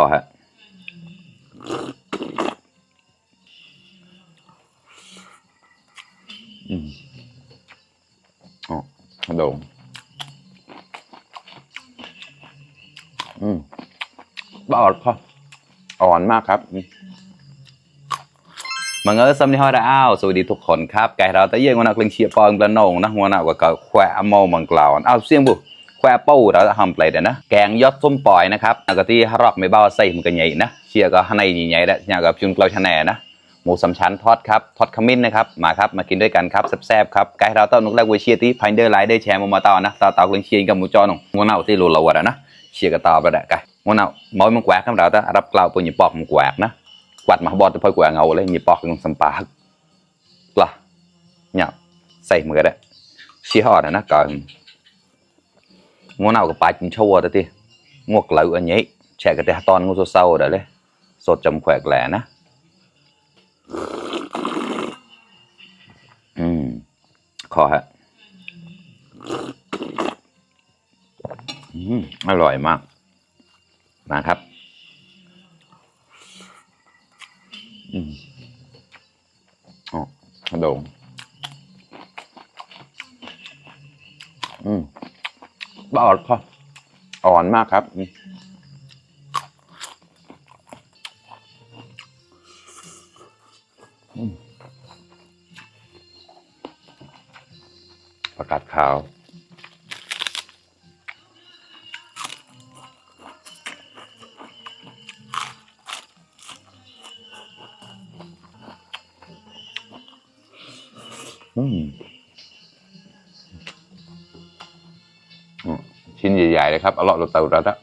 อฮะอ๋อโด่งบ้าอดพออ่อนมากครับมังเออสำนีฮอดอ้าวสวัสดีทุกคนครับไก่เราแต่เยี่ยงวันนักเลี้ยงเชียร์ปองกระนงนะวันนักก็แขวะมอมังกล่าวอ้าวเสียงบุแขวะปูเราจะทำไปเดี๋ยวนะแกงยอดส้มปล่อยนะครับแล้วก็ที่รอกไม่เบาใส่มันก็ใหญ่นะเชียร์ก็ข้างในใหญ่ๆแล้วเนี่ยกับจุนกลาวชาแนนะหมูสามชั้นทอดครับทอดขมิ้นนะครับมาครับมากินด้วยกันครับแซ่บๆครับไก่เราต้องนุกแรกวิเชียร์ที่พันเดอร์ไลท์ได้แชร์มาต่อนะต่อเลี้ยงเชียร์กับหมูจอนวันนักที่รู้เราอะนะเชียร์ก็ต่อไปได้ไก่วันนักมอยมังแขวะครับเราจะรับกล่าวปุ่นหยิบปอกมังแขวะนะกวาดมาบอดจะพอยแขวะเงาเลยหยิบปอกกับสัมปาlah nhạo xây một cái đấy xí họ này nó còn ngô nào cái bài cũng chua đấy thì ngô cái lựu anh nhỉ chạy cái tay toàn ngô số sau đấy đấy sốt chấm khỏe lẻ nè khó hảอร่อยมากนะครับโด่งบ้าอดพออ่อนมากครับผักกาดขาวชิ้นใหญ่ๆเลยครับอร่อยเราเติมแล้วนะ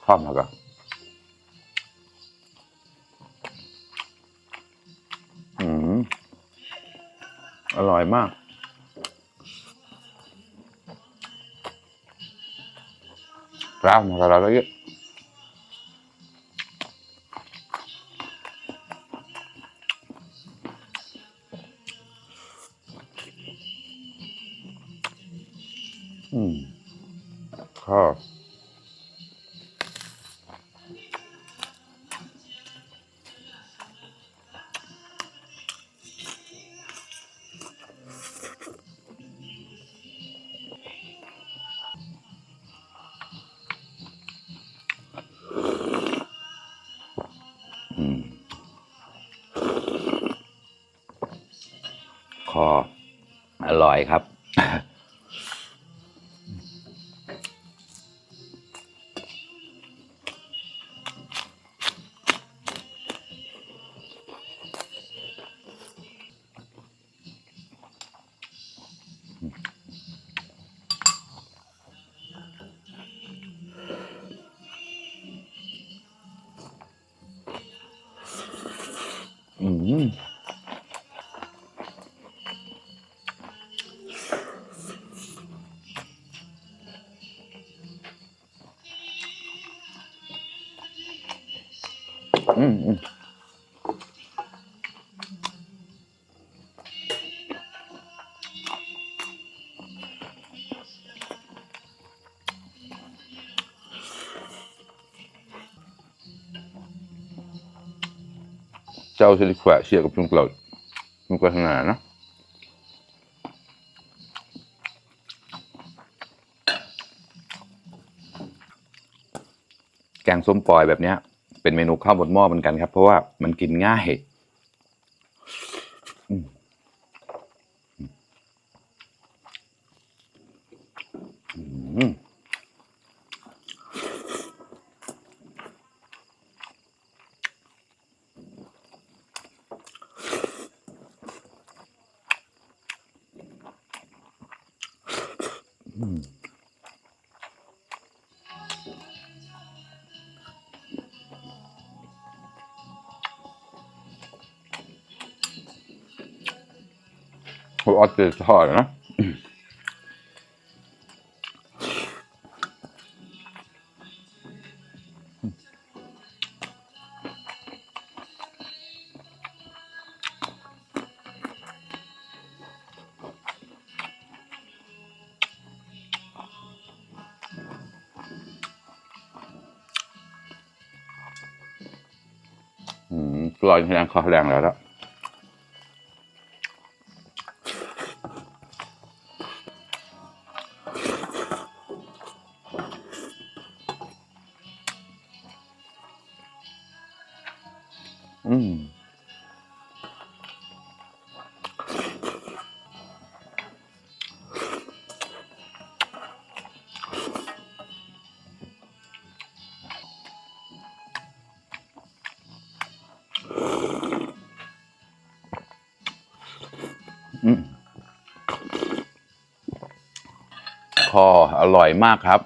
ครอบมาก่อนอร่อยมากกล้าวมาแล้วเยอะข้าวคออร่อยครับเจ้าสิริแขวะเชียร์กับจุงเกลดมันก็ขนาดนะแกงส้มปล่อยแบบนี้เป็นเมนูข้าวบนหม้อเหมือนกันครับเพราะว่ามันกินง่ายหัวออดเดือดทอดนะ ลอยแรงคอแรงแล้ว อืมพออร่อยมากครับ